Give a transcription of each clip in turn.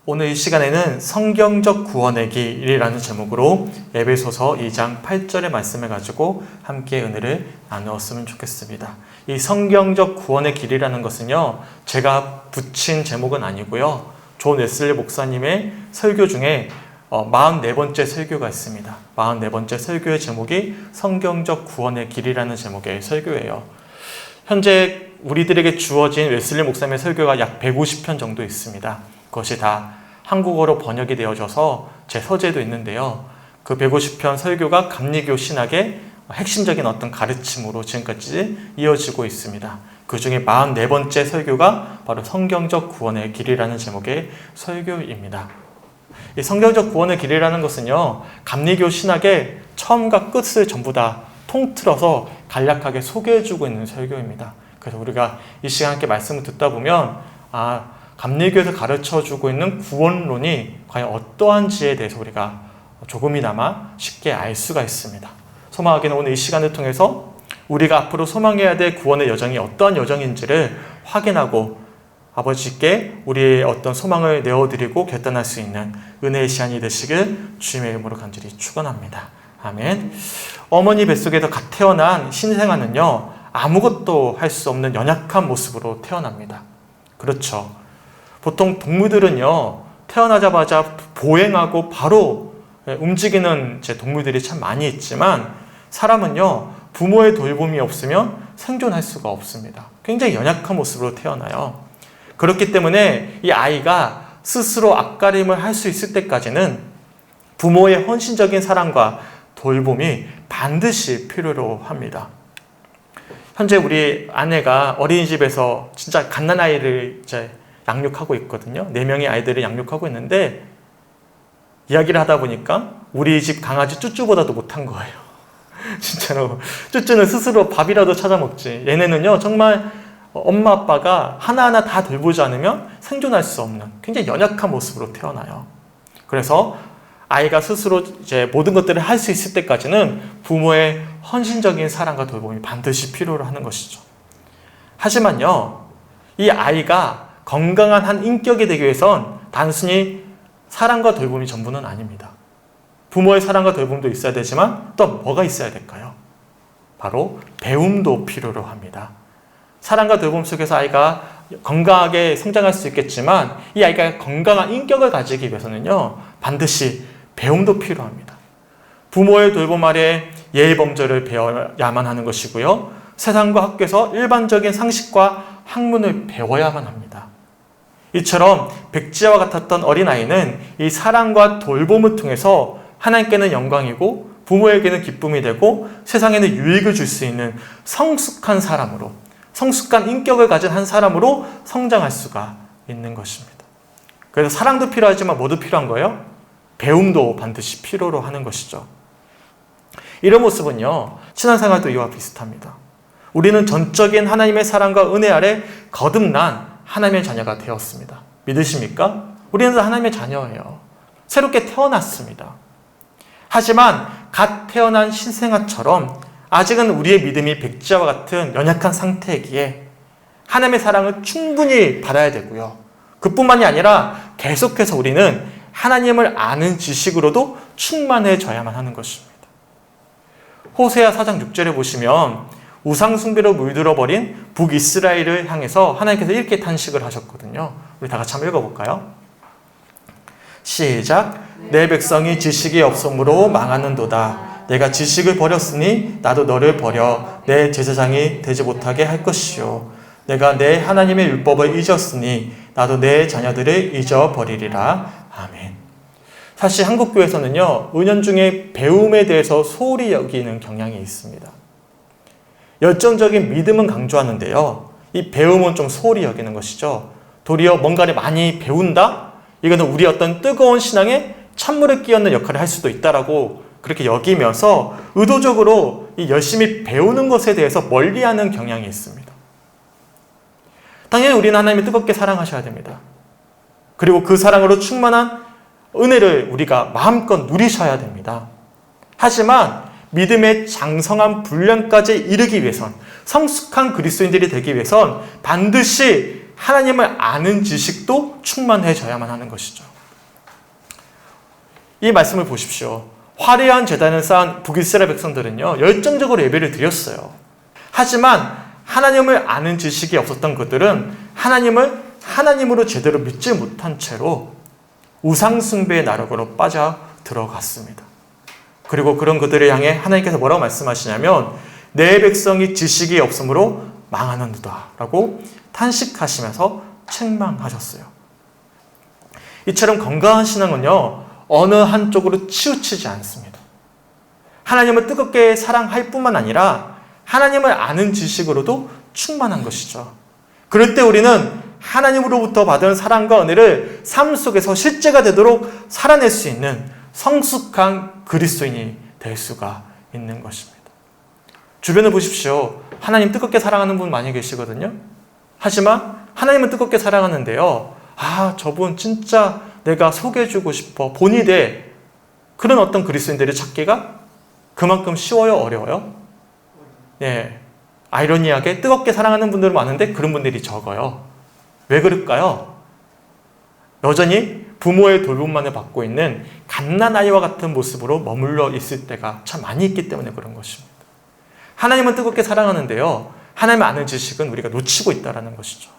오늘 이 시간에는 성경적 구원의 길이라는 제목으로 에베소서 2장 8절의 말씀을 가지고 함께 은혜를 나누었으면 좋겠습니다. 이 성경적 구원의 길이라는 것은요, 제가 붙인 제목은 아니고요, 존 웨슬리 목사님의 설교 중에 44번째 설교가 있습니다. 44번째 설교의 제목이 성경적 구원의 길이라는 제목의 설교예요. 현재 우리들에게 주어진 웨슬리 목사님의 설교가 약 150편 정도 있습니다. 그것이 다 한국어로 번역이 되어져서 제 서재도 있는데요. 그 150편 설교가 감리교 신학의 핵심적인 어떤 가르침으로 지금까지 이어지고 있습니다. 그 중에 44번째 설교가 바로 성경적 구원의 길이라는 제목의 설교입니다. 이 성경적 구원의 길이라는 것은요, 감리교 신학의 처음과 끝을 전부 다 통틀어서 간략하게 소개해주고 있는 설교입니다. 그래서 우리가 이 시간 함께 말씀을 듣다 보면 감리교에서 가르쳐주고 있는 구원론이 과연 어떠한지에 대해서 우리가 조금이나마 쉽게 알 수가 있습니다. 소망하기는 오늘 이 시간을 통해서 우리가 앞으로 소망해야 될 구원의 여정이 어떠한 여정인지를 확인하고 아버지께 우리의 어떤 소망을 내어드리고 결단할 수 있는 은혜의 시간이 되시길 주님의 이름으로 간절히 축원합니다. 아멘. 어머니 뱃속에서 갓 태어난 신생아는요, 아무것도 할 수 없는 연약한 모습으로 태어납니다. 그렇죠. 보통 동물들은요, 태어나자마자 보행하고 바로 움직이는 동물들이 참 많이 있지만 사람은요, 부모의 돌봄이 없으면 생존할 수가 없습니다. 굉장히 연약한 모습으로 태어나요. 그렇기 때문에 이 아이가 스스로 앞가림을 할 수 있을 때까지는 부모의 헌신적인 사랑과 돌봄이 반드시 필요로 합니다. 현재 우리 아내가 어린이집에서 진짜 갓난아이를 양육하고 있거든요. 4명의 아이들을 양육하고 있는데 이야기를 하다 보니까 우리 집 강아지 쭈쭈보다도 못한 거예요. 진짜로. 쭈쭈는 스스로 밥이라도 찾아 먹지. 얘네는요, 정말 엄마 아빠가 하나하나 다 돌보지 않으면 생존할 수 없는 굉장히 연약한 모습으로 태어나요. 그래서 아이가 스스로 모든 것들을 할 수 있을 때까지는 부모의 헌신적인 사랑과 돌봄이 반드시 필요로 하는 것이죠. 하지만요, 이 아이가 건강한 한 인격이 되기 위해선 단순히 사랑과 돌봄이 전부는 아닙니다. 부모의 사랑과 돌봄도 있어야 되지만 또 뭐가 있어야 될까요? 바로 배움도 필요로 합니다. 사랑과 돌봄 속에서 아이가 건강하게 성장할 수 있겠지만 이 아이가 건강한 인격을 가지기 위해서는요, 반드시 배움도 필요합니다. 부모의 돌봄 아래 예의 범절을 배워야만 하는 것이고요, 세상과 학교에서 일반적인 상식과 학문을 배워야만 합니다. 이처럼 백지와 같았던 어린아이는 이 사랑과 돌봄을 통해서 하나님께는 영광이고 부모에게는 기쁨이 되고 세상에는 유익을 줄 수 있는 성숙한 사람으로, 성숙한 인격을 가진 한 사람으로 성장할 수가 있는 것입니다. 그래서 사랑도 필요하지만 뭐도 필요한 거예요? 배움도 반드시 필요로 하는 것이죠. 이런 모습은요, 신앙생활도 이와 비슷합니다. 우리는 전적인 하나님의 사랑과 은혜 아래 거듭난 하나님의 자녀가 되었습니다. 믿으십니까? 우리는 하나님의 자녀예요. 새롭게 태어났습니다. 하지만 갓 태어난 신생아처럼 아직은 우리의 믿음이 백지와 같은 연약한 상태이기에 하나님의 사랑을 충분히 받아야 되고요. 그뿐만이 아니라 계속해서 우리는 하나님을 아는 지식으로도 충만해져야만 하는 것입니다. 호세아 4장 6절에 보시면 우상 숭배로 물들어버린 북이스라엘을 향해서 하나님께서 이렇게 탄식을 하셨거든요. 우리 다 같이 한번 읽어볼까요? 시작. 내 백성이 지식이 없으므로 망하는도다. 내가 지식을 버렸으니 나도 너를 버려 내 제사장이 되지 못하게 할 것이요. 내가 내 하나님의 율법을 잊었으니 나도 내 자녀들을 잊어버리리라. 아멘. 사실 한국교회에서는요, 은연중에 배움에 대해서 소홀히 여기는 경향이 있습니다. 열정적인 믿음은 강조하는데요, 이 배움은 좀 소홀히 여기는 것이죠. 도리어 뭔가를 많이 배운다? 이거는 우리 어떤 뜨거운 신앙에 찬물을 끼얹는 역할을 할 수도 있다라고 그렇게 여기면서 의도적으로 이 열심히 배우는 것에 대해서 멀리하는 경향이 있습니다. 당연히 우리는 하나님을 뜨겁게 사랑하셔야 됩니다. 그리고 그 사랑으로 충만한 은혜를 우리가 마음껏 누리셔야 됩니다. 하지만 믿음의 장성한 분량까지 이르기 위해선, 성숙한 그리스도인들이 되기 위해선 반드시 하나님을 아는 지식도 충만해져야만 하는 것이죠. 이 말씀을 보십시오. 화려한 제단을 쌓은 북이스라엘 백성들은요, 열정적으로 예배를 드렸어요. 하지만 하나님을 아는 지식이 없었던 그들은 하나님을 하나님으로 제대로 믿지 못한 채로 우상숭배의 나락으로 빠져 들어갔습니다. 그리고 그런 그들을 향해 하나님께서 뭐라고 말씀하시냐면 내 백성이 지식이 없으므로 망하는도다 라고 탄식하시면서 책망하셨어요. 이처럼 건강한 신앙은요, 어느 한쪽으로 치우치지 않습니다. 하나님을 뜨겁게 사랑할 뿐만 아니라 하나님을 아는 지식으로도 충만한 것이죠. 그럴 때 우리는 하나님으로부터 받은 사랑과 은혜를 삶 속에서 실제가 되도록 살아낼 수 있는 성숙한 그리스도인이 될 수가 있는 것입니다. 주변을 보십시오. 하나님 뜨겁게 사랑하는 분 많이 계시거든요. 하지만 하나님은 뜨겁게 사랑하는데요. 저분 진짜 내가 소개해주고 싶어. 본이 돼. 그런 어떤 그리스도인들을 찾기가 그만큼 쉬워요? 어려워요? 예. 아이러니하게 뜨겁게 사랑하는 분들은 많은데 그런 분들이 적어요. 왜 그럴까요? 여전히 부모의 돌봄만을 받고 있는 갓난아이와 같은 모습으로 머물러 있을 때가 참 많이 있기 때문에 그런 것입니다. 하나님은 뜨겁게 사랑하는데요. 하나님을 아는 지식은 우리가 놓치고 있다는 것이죠.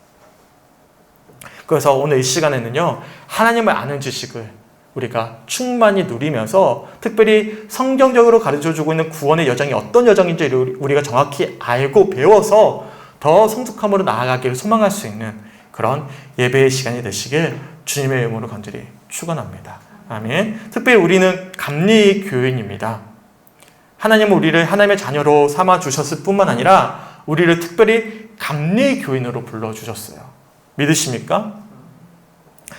그래서 오늘 이 시간에는요, 하나님을 아는 지식을 우리가 충만히 누리면서 특별히 성경적으로 가르쳐주고 있는 구원의 여정이 어떤 여정인지 우리가 정확히 알고 배워서 더 성숙함으로 나아가기를 소망할 수 있는 그런 예배의 시간이 되시길 주님의 이름으로 간절히 축원합니다. 아멘. 특별히 우리는 감리 교인입니다. 하나님은 우리를 하나님의 자녀로 삼아 주셨을 뿐만 아니라 우리를 특별히 감리 교인으로 불러주셨어요. 믿으십니까?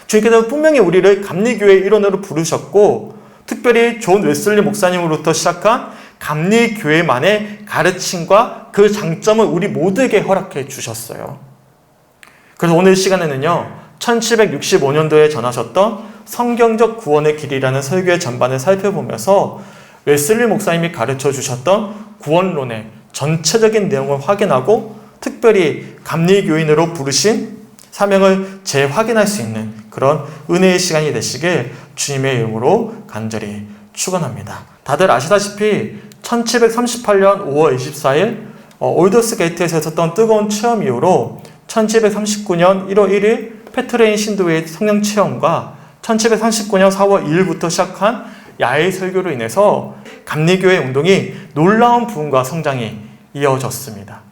주님께서는 분명히 우리를 감리교회의 일원으로 부르셨고 특별히 존 웨슬리 목사님으로부터 시작한 감리교회만의 가르침과 그 장점을 우리 모두에게 허락해 주셨어요. 그래서 오늘 시간에는요, 1765년도에 전하셨던 성경적 구원의 길이라는 설교의 전반을 살펴보면서 웨슬리 목사님이 가르쳐 주셨던 구원론의 전체적인 내용을 확인하고 특별히 감리교인으로 부르신 사명을 재확인할 수 있는 그런 은혜의 시간이 되시길 주님의 이름으로 간절히 축원합니다. 다들 아시다시피 1738년 5월 24일 올더스 게이트에서 있었던 뜨거운 체험 이후로 1739년 1월 1일 페트레인 신도의 성령 체험과 1739년 4월 2일부터 시작한 야외 설교로 인해서 감리교회 운동이 놀라운 부흥과 성장이 이어졌습니다.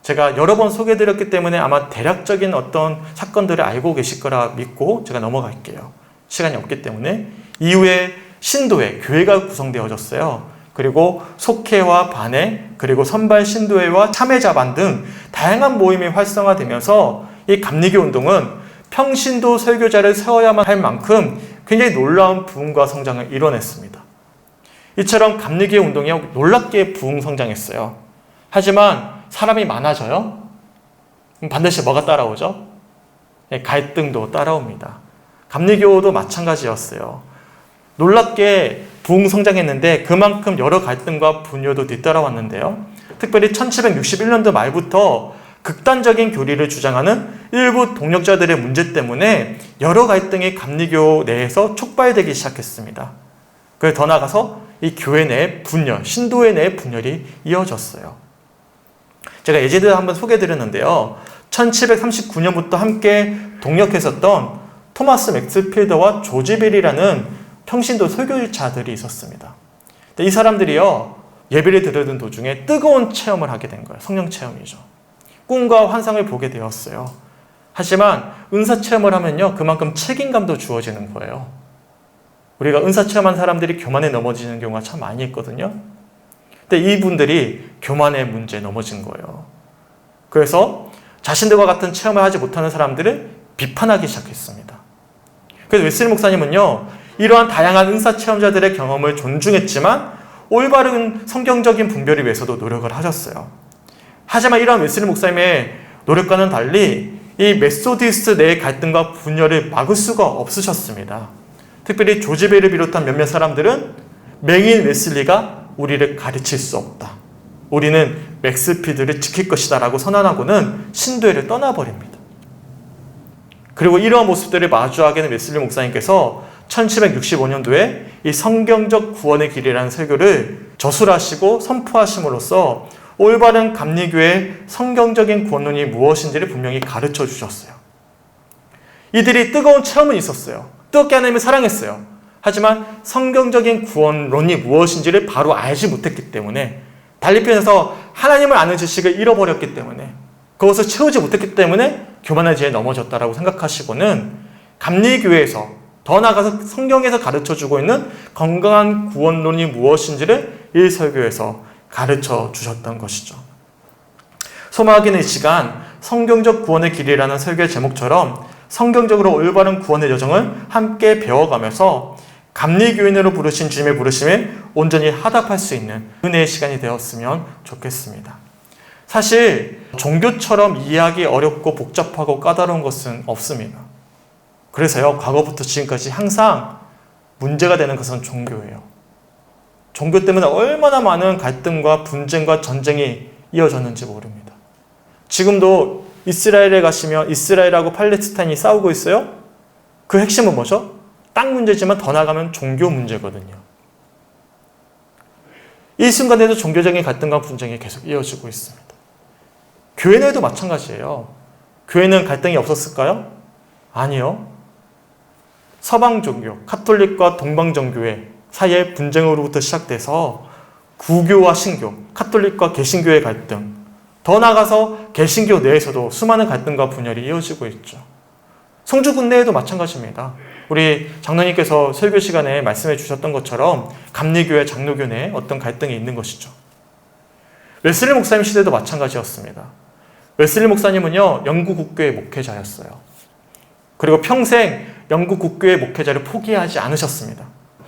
제가 여러 번 소개해드렸기 때문에 아마 대략적인 어떤 사건들을 알고 계실 거라 믿고 제가 넘어갈게요. 시간이 없기 때문에. 이후에 신도회, 교회가 구성되어졌어요. 그리고 속회와 반회, 그리고 선발 신도회와 참회자반 등 다양한 모임이 활성화되면서 이 감리교 운동은 평신도 설교자를 세워야만 할 만큼 굉장히 놀라운 부흥과 성장을 이뤄냈습니다. 이처럼 감리교 운동이 놀랍게 부흥 성장했어요. 하지만 사람이 많아져요? 반드시 뭐가 따라오죠? 갈등도 따라옵니다. 감리교도 마찬가지였어요. 놀랍게 부흥 성장했는데 그만큼 여러 갈등과 분열도 뒤따라왔는데요. 특별히 1761년도 말부터 극단적인 교리를 주장하는 일부 동력자들의 문제 때문에 여러 갈등이 감리교 내에서 촉발되기 시작했습니다. 그래서 더 나아가서 이 교회 내의 분열, 신도회 내의 분열이 이어졌어요. 제가 예제를 한번 소개해드렸는데요. 1739년부터 함께 동력했었던 토마스 맥스필더와 조지 벨이라는 평신도 설교자들이 있었습니다. 이 사람들이요, 예배를 드리는 도중에 뜨거운 체험을 하게 된 거예요. 성령 체험이죠. 꿈과 환상을 보게 되었어요. 하지만 은사 체험을 하면요, 그만큼 책임감도 주어지는 거예요. 우리가 은사 체험한 사람들이 교만에 넘어지는 경우가 참 많이 있거든요. 근데 이분들이 교만의 문제에 넘어진 거예요. 그래서 자신들과 같은 체험을 하지 못하는 사람들을 비판하기 시작했습니다. 그래서 웨슬리 목사님은요, 이러한 다양한 은사 체험자들의 경험을 존중했지만 올바른 성경적인 분별을 위해서도 노력을 하셨어요. 하지만 이러한 웨슬리 목사님의 노력과는 달리 이 메소디스트 내의 갈등과 분열을 막을 수가 없으셨습니다. 특별히 조지 벨을 비롯한 몇몇 사람들은 맹인 웨슬리가 우리를 가르칠 수 없다. 우리는 맥스필드를 지킬 것이다 라고 선언하고는 신도회를 떠나버립니다. 그리고 이러한 모습들을 마주하게 된 웨슬리 목사님께서 1765년도에 이 성경적 구원의 길이라는 설교를 저술하시고 선포하심으로써 올바른 감리교의 성경적인 구원론이 무엇인지를 분명히 가르쳐 주셨어요. 이들이 뜨거운 체험은 있었어요. 뜨겁게 하나님을 사랑했어요. 하지만 성경적인 구원론이 무엇인지를 바로 알지 못했기 때문에, 달리 표현해서 하나님을 아는 지식을 잃어버렸기 때문에, 그것을 채우지 못했기 때문에 교만의 지혜에 넘어졌다라고 생각하시고는 감리교회에서, 더 나아가서 성경에서 가르쳐주고 있는 건강한 구원론이 무엇인지를 이 설교에서 가르쳐 주셨던 것이죠. 소망하기는 이 시간 성경적 구원의 길이라는 설교의 제목처럼 성경적으로 올바른 구원의 여정을 함께 배워가면서 감리교인으로 부르신 주님의 부르심에 온전히 하답할 수 있는 은혜의 시간이 되었으면 좋겠습니다. 사실 종교처럼 이해하기 어렵고 복잡하고 까다로운 것은 없습니다. 그래서요, 과거부터 지금까지 항상 문제가 되는 것은 종교예요. 종교 때문에 얼마나 많은 갈등과 분쟁과 전쟁이 이어졌는지 모릅니다. 지금도 이스라엘에 가시면 이스라엘하고 팔레스타인이 싸우고 있어요. 그 핵심은 뭐죠? 땅 문제지만 더 나아가면 종교 문제거든요. 이 순간에도 종교적인 갈등과 분쟁이 계속 이어지고 있습니다. 교회 내에도 마찬가지예요. 교회는 갈등이 없었을까요? 아니요. 서방 종교, 카톨릭과 동방 종교의 사이의 분쟁으로부터 시작돼서 구교와 신교, 카톨릭과 개신교의 갈등, 더 나아가서 개신교 내에서도 수많은 갈등과 분열이 이어지고 있죠. 성주군 내에도 마찬가지입니다. 우리 장로님께서 설교 시간에 말씀해 주셨던 것처럼 감리교회, 장로교 내에 어떤 갈등이 있는 것이죠. 웨슬리 목사님 시대도 마찬가지였습니다. 웨슬리 목사님은요, 영국 국교의 목회자였어요. 그리고 평생 영국 국교의 목회자를 포기하지 않으셨습니다.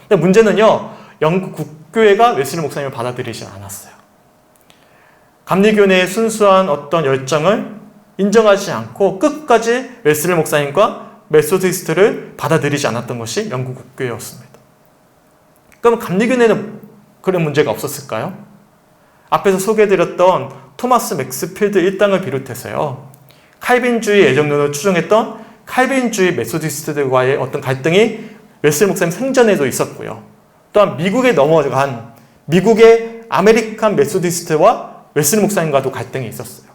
근데 문제는요, 영국 국교회가 웨슬리 목사님을 받아들이지 않았어요. 감리교 내의 순수한 어떤 열정을 인정하지 않고 끝까지 웨슬리 목사님과 메소디스트를 받아들이지 않았던 것이 영국 국교회였습니다. 그럼 감리교 내는 그런 문제가 없었을까요? 앞에서 소개해드렸던 토마스 맥스필드 일당을 비롯해서요, 칼빈주의 애정론을 추종했던 칼빈주의 메소디스트들과의 어떤 갈등이 웨슬리 목사님 생전에도 있었고요. 또한 미국에 넘어간 미국의 아메리칸 메소디스트와 웨슬리 목사님과도 갈등이 있었어요.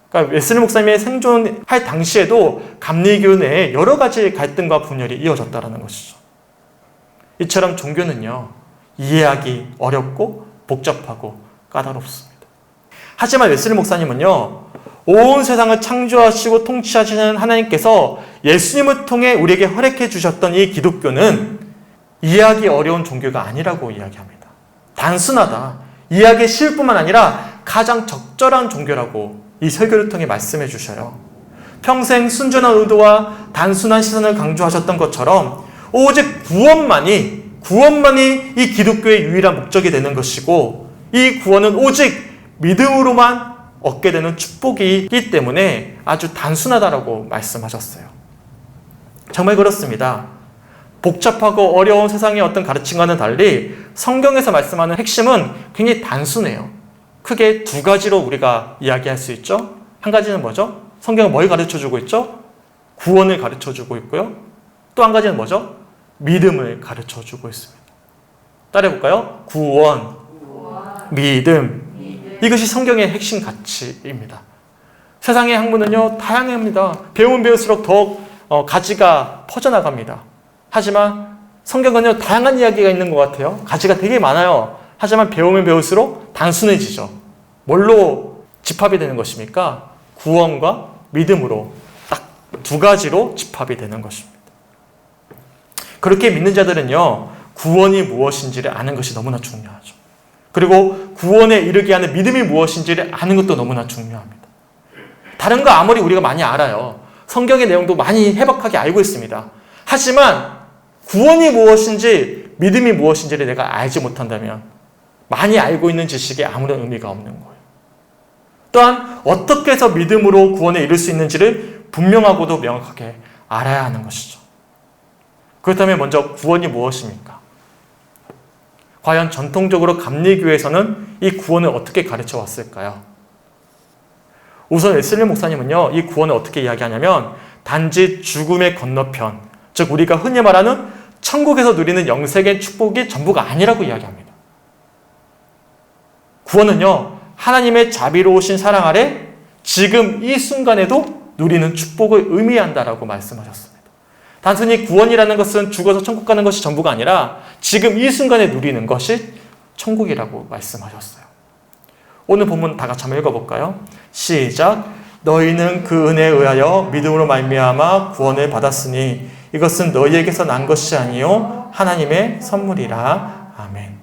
그러니까 웨슬리 목사님의 생존할 당시에도 감리교 내에 여러 가지 갈등과 분열이 이어졌다는 것이죠. 이처럼 종교는요, 이해하기 어렵고 복잡하고 까다롭습니다. 하지만 웨슬리 목사님은요, 온 세상을 창조하시고 통치하시는 하나님께서 예수님을 통해 우리에게 허락해 주셨던 이 기독교는 이해하기 어려운 종교가 아니라고 이야기합니다. 단순하다. 이해하기 쉬울 뿐만 아니라 가장 적절한 종교라고 이 설교를 통해 말씀해 주셔요. 평생 순전한 의도와 단순한 시선을 강조하셨던 것처럼 오직 구원만이 이 기독교의 유일한 목적이 되는 것이고, 이 구원은 오직 믿음으로만 얻게 되는 축복이기 때문에 아주 단순하다라고 말씀하셨어요. 정말 그렇습니다. 복잡하고 어려운 세상의 어떤 가르침과는 달리 성경에서 말씀하는 핵심은 굉장히 단순해요. 크게 두 가지로 우리가 이야기할 수 있죠. 한 가지는 뭐죠? 성경은 뭘 가르쳐주고 있죠? 구원을 가르쳐주고 있고요. 또 한 가지는 뭐죠? 믿음을 가르쳐주고 있습니다. 따라해볼까요? 구원, 믿음. 이것이 성경의 핵심 가치입니다. 세상의 학문은요, 다양합니다. 배우면 배울수록 더욱 가지가 퍼져나갑니다. 하지만 성경은요, 다양한 이야기가 있는 것 같아요. 가지가 되게 많아요. 하지만 배우면 배울수록 단순해지죠. 뭘로 집합이 되는 것입니까? 구원과 믿음으로 딱 두 가지로 집합이 되는 것입니다. 그렇게 믿는 자들은요, 구원이 무엇인지를 아는 것이 너무나 중요하죠. 그리고 구원에 이르게 하는 믿음이 무엇인지를 아는 것도 너무나 중요합니다. 다른 거 아무리 우리가 많이 알아요. 성경의 내용도 많이 해박하게 알고 있습니다. 하지만 구원이 무엇인지 믿음이 무엇인지를 내가 알지 못한다면 많이 알고 있는 지식에 아무런 의미가 없는 거예요. 또한 어떻게 해서 믿음으로 구원에 이를 수 있는지를 분명하고도 명확하게 알아야 하는 것이죠. 그렇다면 먼저 구원이 무엇입니까? 과연 전통적으로 감리교에서는 이 구원을 어떻게 가르쳐 왔을까요? 우선 웨슬리 목사님은요, 이 구원을 어떻게 이야기하냐면 단지 죽음의 건너편, 즉 우리가 흔히 말하는 천국에서 누리는 영생의 축복이 전부가 아니라고 이야기합니다. 구원은요, 하나님의 자비로우신 사랑 아래 지금 이 순간에도 누리는 축복을 의미한다라고 말씀하셨습니다. 단순히 구원이라는 것은 죽어서 천국 가는 것이 전부가 아니라 지금 이 순간에 누리는 것이 천국이라고 말씀하셨어요. 오늘 본문 다 같이 한번 읽어볼까요? 시작. 너희는 그 은혜에 의하여 믿음으로 말미암아 구원을 받았으니 이것은 너희에게서 난 것이 아니요 하나님의 선물이라. 아멘.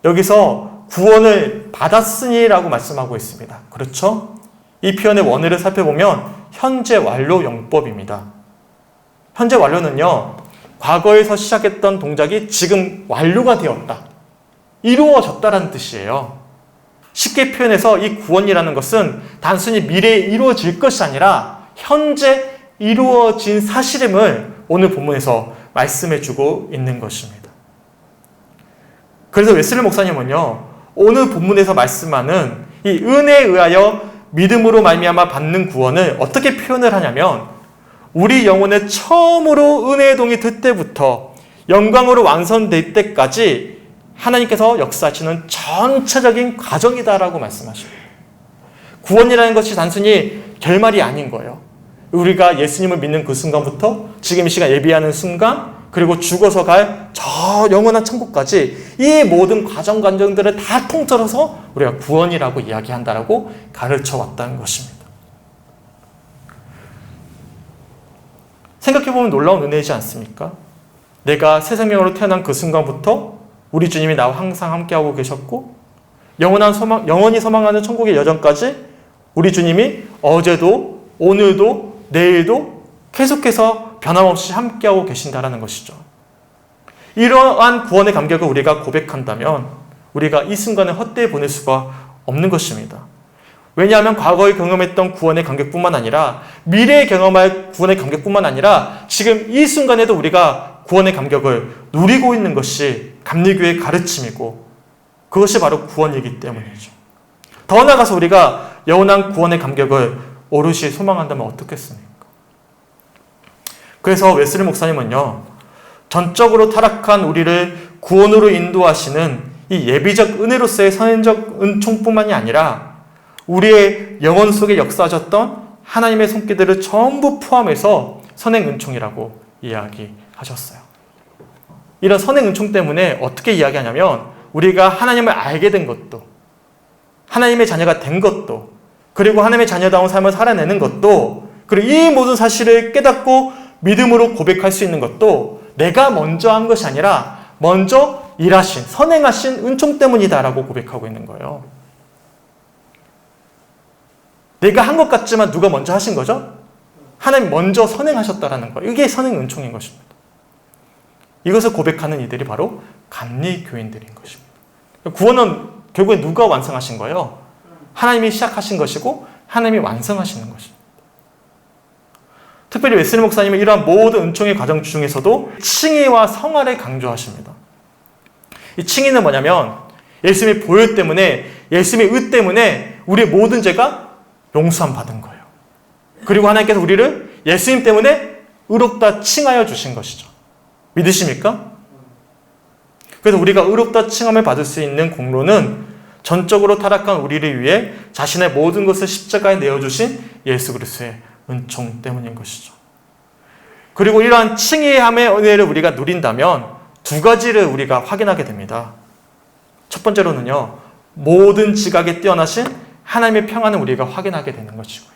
여기서 구원을 받았으니라고 말씀하고 있습니다. 그렇죠? 이 표현의 원어를 살펴보면 현재 완료 용법입니다. 현재 완료는요, 과거에서 시작했던 동작이 지금 완료가 되었다, 이루어졌다라는 뜻이에요. 쉽게 표현해서 이 구원이라는 것은 단순히 미래에 이루어질 것이 아니라 현재 이루어진 사실임을 오늘 본문에서 말씀해주고 있는 것입니다. 그래서 웨슬리 목사님은요, 오늘 본문에서 말씀하는 이 은혜에 의하여 믿음으로 말미암아 받는 구원을 어떻게 표현을 하냐면, 우리 영혼의 처음으로 은혜의 동이 들 때부터 영광으로 완성될 때까지 하나님께서 역사하시는 전체적인 과정이다라고 말씀하십니다. 구원이라는 것이 단순히 결말이 아닌 거예요. 우리가 예수님을 믿는 그 순간부터 지금 이 시간 예비하는 순간, 그리고 죽어서 갈 저 영원한 천국까지 이 모든 과정들을 다 통틀어서 우리가 구원이라고 이야기한다라고 가르쳐 왔다는 것입니다. 생각해보면 놀라운 은혜이지 않습니까? 내가 새 생명으로 태어난 그 순간부터 우리 주님이 나와 항상 함께하고 계셨고, 영원히 소망하는 천국의 여정까지 우리 주님이 어제도 오늘도 내일도 계속해서 변함없이 함께하고 계신다는 것이죠. 이러한 구원의 감격을 우리가 고백한다면 우리가 이 순간을 헛되이 보낼 수가 없는 것입니다. 왜냐하면 과거에 경험했던 구원의 감격뿐만 아니라 미래에 경험할 구원의 감격뿐만 아니라 지금 이 순간에도 우리가 구원의 감격을 누리고 있는 것이 감리교의 가르침이고, 그것이 바로 구원이기 때문이죠. 더 나아가서 우리가 영원한 구원의 감격을 오롯이 소망한다면 어떻겠습니까? 그래서 웨슬리 목사님은요, 전적으로 타락한 우리를 구원으로 인도하시는 이 예비적 은혜로서의 선행적 은총뿐만이 아니라 우리의 영혼 속에 역사하셨던 하나님의 손길들을 전부 포함해서 선행 은총이라고 이야기하셨어요. 이런 선행 은총 때문에 어떻게 이야기하냐면, 우리가 하나님을 알게 된 것도, 하나님의 자녀가 된 것도, 그리고 하나님의 자녀다운 삶을 살아내는 것도, 그리고 이 모든 사실을 깨닫고 믿음으로 고백할 수 있는 것도 내가 먼저 한 것이 아니라 먼저 일하신, 선행하신 은총 때문이다라고 고백하고 있는 거예요. 내가 한 것 같지만 누가 먼저 하신 거죠? 하나님 먼저 선행하셨다라는 거예요. 이게 선행 은총인 것입니다. 이것을 고백하는 이들이 바로 감리교인들인 것입니다. 구원은 결국에 누가 완성하신 거예요? 하나님이 시작하신 것이고 하나님이 완성하시는 것입니다. 특별히 웨슬리 목사님은 이러한 모든 은총의 과정 중에서도 칭의와 성화를 강조하십니다. 이 칭의는 뭐냐면, 예수님의 보혈 때문에, 예수님의 의 때문에 우리의 모든 죄가 용서함 받은 거예요. 그리고 하나님께서 우리를 예수님 때문에 의롭다 칭하여 주신 것이죠. 믿으십니까? 그래서 우리가 의롭다 칭함을 받을 수 있는 공로는 전적으로 타락한 우리를 위해 자신의 모든 것을 십자가에 내어주신 예수 그리스도의 은총 때문인 것이죠. 그리고 이러한 칭의함의 은혜를 우리가 누린다면 두 가지를 우리가 확인하게 됩니다. 첫 번째로는요, 모든 지각에 뛰어나신 하나님의 평안을 우리가 확인하게 되는 것이고요.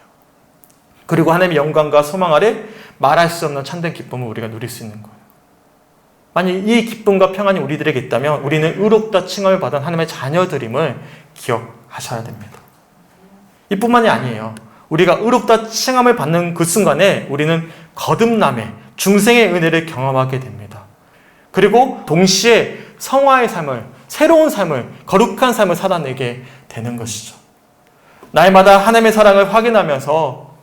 그리고 하나님의 영광과 소망 아래 말할 수 없는 참된 기쁨을 우리가 누릴 수 있는 거예요. 만약 이 기쁨과 평안이 우리들에게 있다면 우리는 의롭다 칭함을 받은 하나님의 자녀들임을 기억하셔야 됩니다. 이뿐만이 아니에요. 우리가 의롭다 칭함을 받는 그 순간에 우리는 거듭남의 중생의 은혜를 경험하게 됩니다. 그리고 동시에 성화의 삶을, 새로운 삶을, 거룩한 삶을 살아내게 되는 것이죠. 날마다 하나님의 사랑을 확인하면서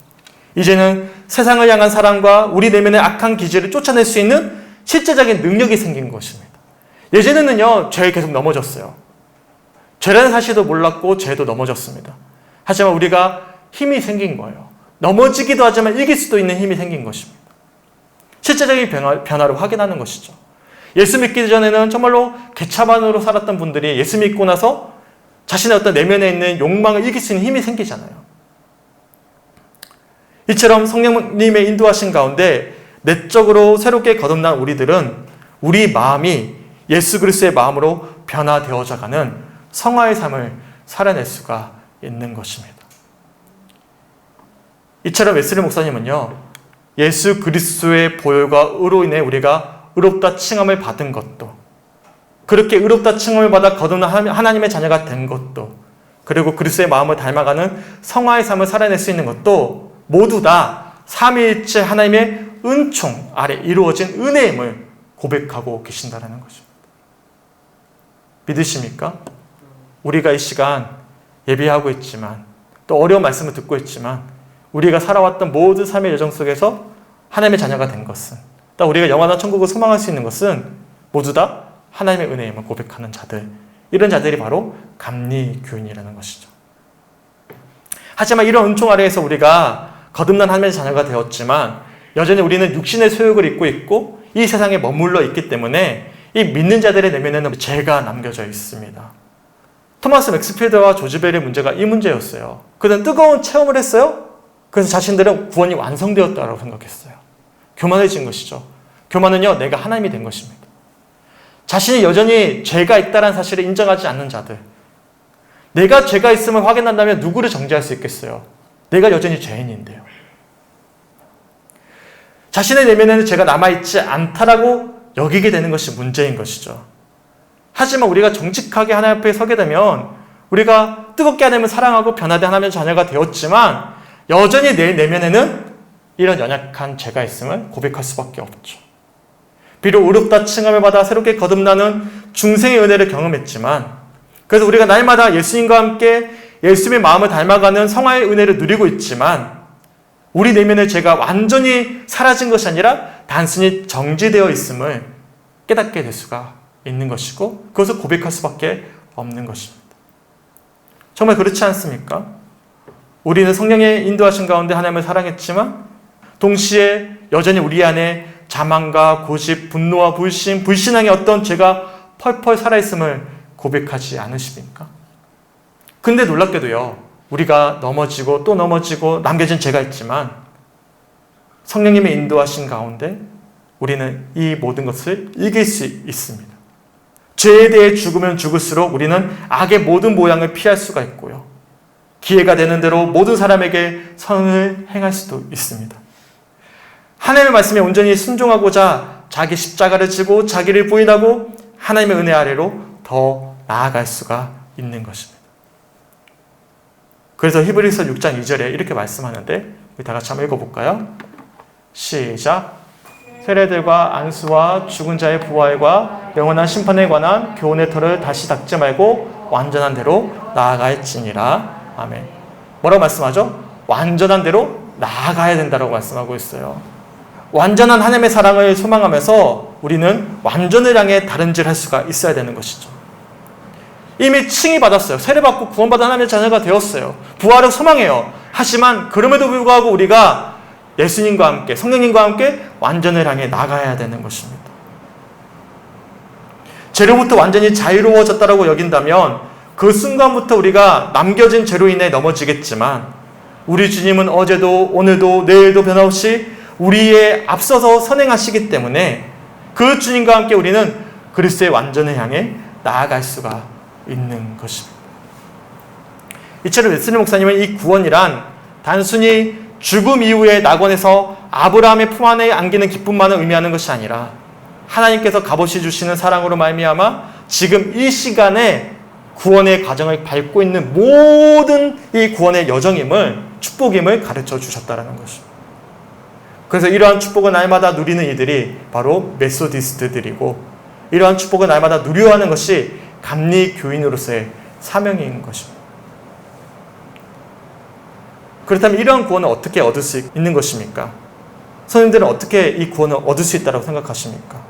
이제는 세상을 향한 사랑과 우리 내면의 악한 기질을 쫓아낼 수 있는 실제적인 능력이 생긴 것입니다. 예전에는요, 죄에 계속 넘어졌어요. 죄라는 사실도 몰랐고 죄도 넘어졌습니다. 하지만 우리가 힘이 생긴 거예요. 넘어지기도 하지만 이길 수도 있는 힘이 생긴 것입니다. 실제적인 변화를 확인하는 것이죠. 예수 믿기 전에는 정말로 개차반으로 살았던 분들이 예수 믿고 나서 자신의 어떤 내면에 있는 욕망을 이길 수 있는 힘이 생기잖아요. 이처럼 성령님의 인도하신 가운데 내적으로 새롭게 거듭난 우리들은 우리 마음이 예수 그리스도의 마음으로 변화되어져가는 성화의 삶을 살아낼 수가 있는 것입니다. 이처럼 웨슬리 목사님은요, 예수 그리스도의 보혈과 의로 인해 우리가 의롭다 칭함을 받은 것도, 그렇게 의롭다 칭함을 받아 거듭난 하나님의 자녀가 된 것도, 그리고 그리스도의 마음을 닮아가는 성화의 삶을 살아낼 수 있는 것도 모두 다 삼위일체 하나님의 은총 아래 이루어진 은혜임을 고백하고 계신다는 것입니다. 믿으십니까? 우리가 이 시간 예배하고 있지만, 또 어려운 말씀을 듣고 있지만, 우리가 살아왔던 모든 삶의 여정 속에서 하나님의 자녀가 된 것은, 또 우리가 영원한 천국을 소망할 수 있는 것은 모두 다 하나님의 은혜임을 고백하는 자들, 이런 자들이 바로 감리교인이라는 것이죠. 하지만 이런 은총 아래에서 우리가 거듭난 하나님의 자녀가 되었지만 여전히 우리는 육신의 소욕을 입고 있고 이 세상에 머물러 있기 때문에 이 믿는 자들의 내면에는 죄가 남겨져 있습니다. 토마스 맥스필드와 조지 벨의 문제가 이 문제였어요. 그들은 뜨거운 체험을 했어요. 그래서 자신들은 구원이 완성되었다고 생각했어요. 교만해진 것이죠. 교만은요, 내가 하나님이 된 것입니다. 자신이 여전히 죄가 있다는 사실을 인정하지 않는 자들, 내가 죄가 있음을 확인한다면 누구를 정죄할 수 있겠어요? 내가 여전히 죄인인데요. 자신의 내면에는 죄가 남아있지 않다라고 여기게 되는 것이 문제인 것이죠. 하지만 우리가 정직하게 하나님 앞에 서게 되면 우리가 뜨겁게 하나님을 사랑하고 변화된 하나님의 자녀가 되었지만 여전히 내 내면에는 이런 연약한 죄가 있음을 고백할 수밖에 없죠. 비록 의롭다 칭함을 받아 새롭게 거듭나는 중생의 은혜를 경험했지만, 그래서 우리가 날마다 예수님과 함께 예수님의 마음을 닮아가는 성화의 은혜를 누리고 있지만 우리 내면의 죄가 완전히 사라진 것이 아니라 단순히 정지되어 있음을 깨닫게 될 수가 있는 것이고, 그것을 고백할 수밖에 없는 것입니다. 정말 그렇지 않습니까? 우리는 성령의 인도하신 가운데 하나님을 사랑했지만 동시에 여전히 우리 안에 자만과 고집, 분노와 불신, 불신앙의 어떤 죄가 펄펄 살아있음을 고백하지 않으십니까? 근데 놀랍게도요, 우리가 넘어지고 또 넘어지고 남겨진 죄가 있지만 성령님의 인도하신 가운데 우리는 이 모든 것을 이길 수 있습니다. 죄에 대해 죽으면 죽을수록 우리는 악의 모든 모양을 피할 수가 있고요, 기회가 되는 대로 모든 사람에게 선을 행할 수도 있습니다. 하나님의 말씀에 온전히 순종하고자 자기 십자가를 지고 자기를 부인하고 하나님의 은혜 아래로 더 나아갈 수가 있는 것입니다. 그래서 히브리서 6장 2절에 이렇게 말씀하는데 우리 다 같이 한번 읽어볼까요? 시작! 세례들과 안수와 죽은 자의 부활과 영원한 심판에 관한 교훈의 터를 다시 닦지 말고 완전한 대로 나아갈지니라. 아멘. 뭐라고 말씀하죠? 완전한 대로 나아가야 된다고 말씀하고 있어요. 완전한 하나님의 사랑을 소망하면서 우리는 완전을 향해 다른질할 수가 있어야 되는 것이죠. 이미 칭의 받았어요. 세례받고 구원받은 하나님의 자녀가 되었어요. 부활을 소망해요. 하지만 그럼에도 불구하고 우리가 예수님과 함께, 성령님과 함께 완전을 향해 나가야 되는 것입니다. 죄로부터 완전히 자유로워졌다고 여긴다면 그 순간부터 우리가 남겨진 죄로 인해 넘어지겠지만 우리 주님은 어제도 오늘도 내일도 변함없이 우리에 앞서서 선행하시기 때문에 그 주님과 함께 우리는 그리스도의 완전을 향해 나아갈 수가 있는 것입니다. 이처럼 웨슬리 목사님은 이 구원이란 단순히 죽음 이후의 낙원에서 아브라함의 품 안에 안기는 기쁨만을 의미하는 것이 아니라 하나님께서 값없이 주시는 사랑으로 말미암아 지금 이 시간에 구원의 과정을 밟고 있는 모든 이 구원의 여정임을, 축복임을 가르쳐 주셨다는 것입니다. 그래서 이러한 축복을 날마다 누리는 이들이 바로 메소디스트들이고, 이러한 축복을 날마다 누려하는 것이 감리교인으로서의 사명인 것입니다. 그렇다면 이러한 구원을 어떻게 얻을 수 있는 것입니까? 선생님들은 어떻게 이 구원을 얻을 수 있다고 생각하십니까?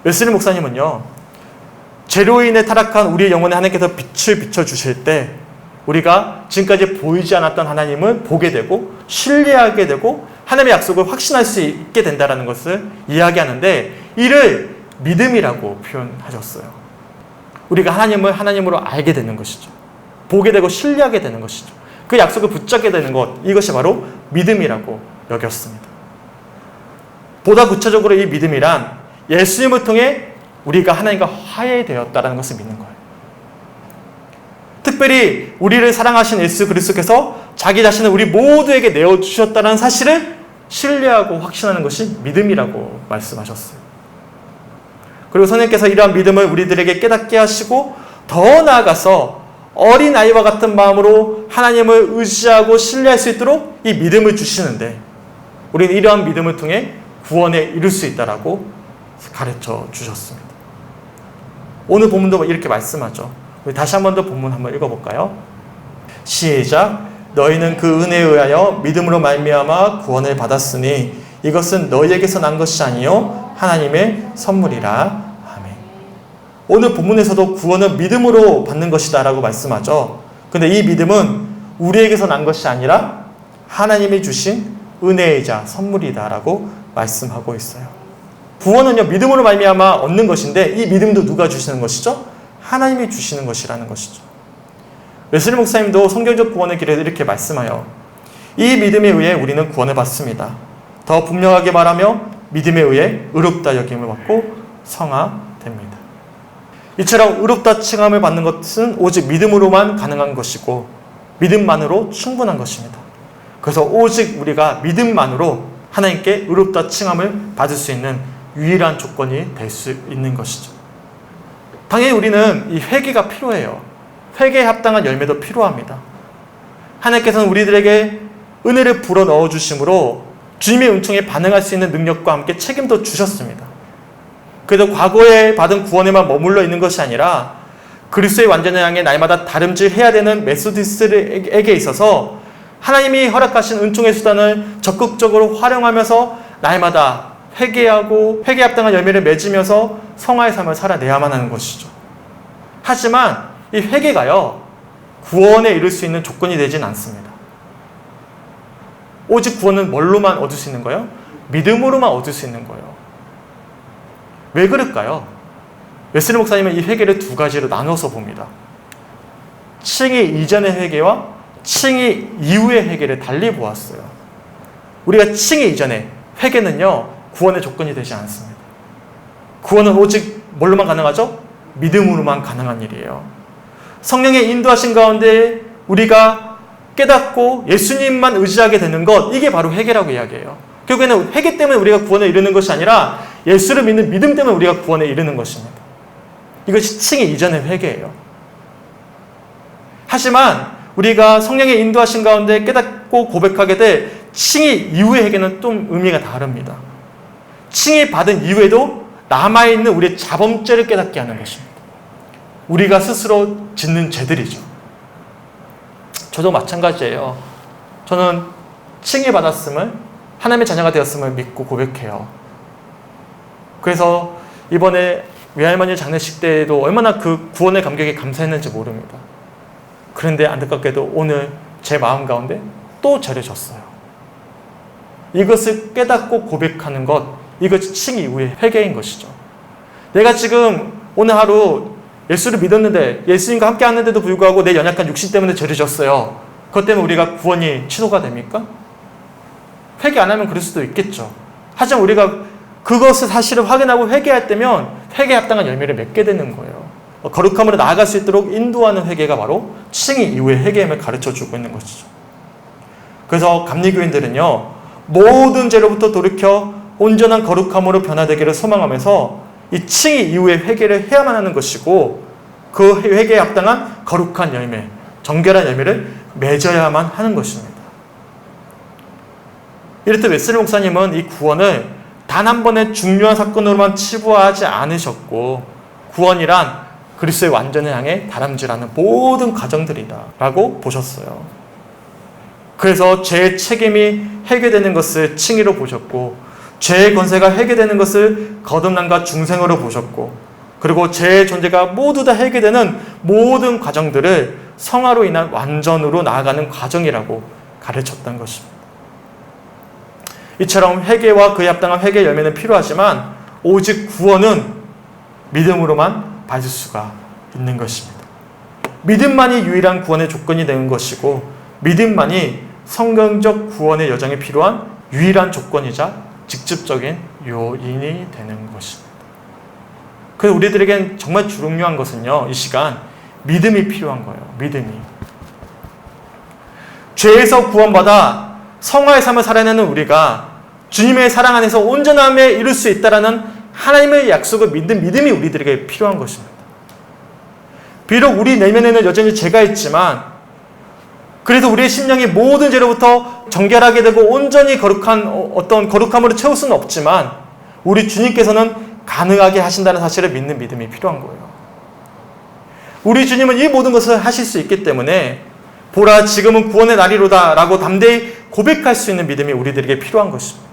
웨슬리 목사님은요, 죄로 인해 타락한 우리의 영혼에 하나님께서 빛을 비춰주실 때 우리가 지금까지 보이지 않았던 하나님을 보게 되고 신뢰하게 되고 하나님의 약속을 확신할 수 있게 된다는 것을 이야기하는데, 이를 믿음이라고 표현하셨어요. 우리가 하나님을 하나님으로 알게 되는 것이죠. 보게 되고 신뢰하게 되는 것이죠. 그 약속을 붙잡게 되는 것, 이것이 바로 믿음이라고 여겼습니다. 보다 구체적으로 이 믿음이란 예수님을 통해 우리가 하나님과 화해되었다는 것을 믿는 거예요. 특별히 우리를 사랑하신 예수 그리스도께서 자기 자신을 우리 모두에게 내어주셨다는 사실을 신뢰하고 확신하는 것이 믿음이라고 말씀하셨어요. 그리고 선생님께서 이러한 믿음을 우리들에게 깨닫게 하시고 더 나아가서 어린아이와 같은 마음으로 하나님을 의지하고 신뢰할 수 있도록 이 믿음을 주시는데 우리는 이러한 믿음을 통해 구원에 이룰 수 있다라고 가르쳐 주셨습니다. 오늘 본문도 이렇게 말씀하죠. 우리 다시 한 번 더 본문 한번 읽어볼까요? 시작. 너희는 그 은혜에 의하여 믿음으로 말미암아 구원을 받았으니 이것은 너희에게서 난 것이 아니요 하나님의 선물이라. 아멘. 오늘 본문에서도 구원은 믿음으로 받는 것이다 라고 말씀하죠. 근데 이 믿음은 우리에게서 난 것이 아니라 하나님이 주신 은혜이자 선물이다 라고 말씀하고 있어요. 구원은요 믿음으로 말미암아 얻는 것인데 이 믿음도 누가 주시는 것이죠? 하나님이 주시는 것이라는 것이죠. 웨슬리 목사님도 성경적 구원의 길에 이렇게 말씀하여 이 믿음에 의해 우리는 구원을 받습니다. 더 분명하게 말하며 믿음에 의해 의롭다 여김을 받고 성화됩니다. 이처럼 의롭다 칭함을 받는 것은 오직 믿음으로만 가능한 것이고 믿음만으로 충분한 것입니다. 그래서 오직 우리가 믿음만으로 하나님께 의롭다 칭함을 받을 수 있는 유일한 조건이 될 수 있는 것이죠. 당연히 우리는 이 회개가 필요해요. 회개에 합당한 열매도 필요합니다. 하나님께서는 우리들에게 은혜를 불어 넣어 주심으로 주님의 은총에 반응할 수 있는 능력과 함께 책임도 주셨습니다. 그래도 과거에 받은 구원에만 머물러 있는 것이 아니라 그리스도의 완전을 향해 날마다 다름질해야 되는 메소디스트에게 있어서 하나님이 허락하신 은총의 수단을 적극적으로 활용하면서 날마다 회개하고 회개에 합당한 열매를 맺으면서 성화의 삶을 살아내야만 하는 것이죠. 하지만 이 회개가요 구원에 이를 수 있는 조건이 되진 않습니다. 오직 구원은 뭘로만 얻을 수 있는 거예요? 믿음으로만 얻을 수 있는 거예요. 왜 그럴까요? 웨슬리 목사님은 이 회개를 두 가지로 나눠서 봅니다. 칭의 이전의 회개와 칭의 이후의 회개를 달리 보았어요. 우리가 칭의 이전에 회개는요 구원의 조건이 되지 않습니다. 구원은 오직 뭘로만 가능하죠? 믿음으로만 가능한 일이에요. 성령의 인도하신 가운데 우리가 깨닫고 예수님만 의지하게 되는 것, 이게 바로 회개라고 이야기해요. 결국에는 회개 때문에 우리가 구원에 이르는 것이 아니라 예수를 믿는 믿음 때문에 우리가 구원에 이르는 것입니다. 이것이 칭의 이전의 회개예요. 하지만 우리가 성령의 인도하신 가운데 깨닫고 고백하게 될 칭의 이후의 회개는 좀 의미가 다릅니다. 칭의 받은 이후에도 남아있는 우리의 자범죄를 깨닫게 하는 것입니다. 우리가 스스로 짓는 죄들이죠. 저도 마찬가지예요. 저는 칭의 받았음을 하나님의 자녀가 되었음을 믿고 고백해요. 그래서 이번에 외할머니 장례식 때에도 얼마나 그 구원의 감격에 감사했는지 모릅니다. 그런데 안타깝게도 오늘 제 마음 가운데 또 죄를 졌어요. 이것을 깨닫고 고백하는 것, 이것이 칭 이후의 회개인 것이죠. 내가 지금 오늘 하루 예수를 믿었는데 예수님과 함께 하는데도 불구하고 내 연약한 육신 때문에 죄를 졌어요. 그것 때문에 우리가 구원이 취소가 됩니까? 회개 안 하면 그럴 수도 있겠죠. 하지만 우리가 그것을 사실을 확인하고 회개할 때면 회개에 합당한 열매를 맺게 되는 거예요. 거룩함으로 나아갈 수 있도록 인도하는 회개가 바로 칭의 이후의 회개임을 가르쳐주고 있는 것이죠. 그래서 감리교인들은요, 모든 죄로부터 돌이켜 온전한 거룩함으로 변화되기를 소망하면서 이 칭의 이후의 회개를 해야만 하는 것이고 그 회개에 합당한 거룩한 열매, 정결한 열매를 맺어야만 하는 것입니다. 이렇듯 웨슬리 목사님은 이 구원을 단 한 번의 중요한 사건으로만 치부하지 않으셨고 구원이란 그리스도의 완전을 향해 다람쥐라는 모든 과정들이다 라고 보셨어요. 그래서 죄의 책임이 해결되는 것을 칭의로 보셨고 죄의 권세가 해결되는 것을 거듭남과 중생으로 보셨고 그리고 죄의 존재가 모두 다 해결되는 모든 과정들을 성화로 인한 완전으로 나아가는 과정이라고 가르쳤던 것입니다. 이처럼 회개와 그에 합당한 회개의 열매는 필요하지만 오직 구원은 믿음으로만 받을 수가 있는 것입니다. 믿음만이 유일한 구원의 조건이 되는 것이고 믿음만이 성경적 구원의 여정에 필요한 유일한 조건이자 직접적인 요인이 되는 것입니다. 그래서 우리들에겐 정말 중요한 것은요, 이 시간 믿음이 필요한 거예요. 믿음이. 죄에서 구원받아 성화의 삶을 살아내는 우리가 주님의 사랑 안에서 온전함에 이룰 수 있다라는 하나님의 약속을 믿는 믿음이 우리들에게 필요한 것입니다. 비록 우리 내면에는 여전히 죄가 있지만 그래서 우리의 심령이 모든 죄로부터 정결하게 되고 온전히 거룩한 어떤 거룩함으로 채울 수는 없지만 우리 주님께서는 가능하게 하신다는 사실을 믿는 믿음이 필요한 거예요. 우리 주님은 이 모든 것을 하실 수 있기 때문에 보라 지금은 구원의 날이로다 라고 담대히 고백할 수 있는 믿음이 우리들에게 필요한 것입니다.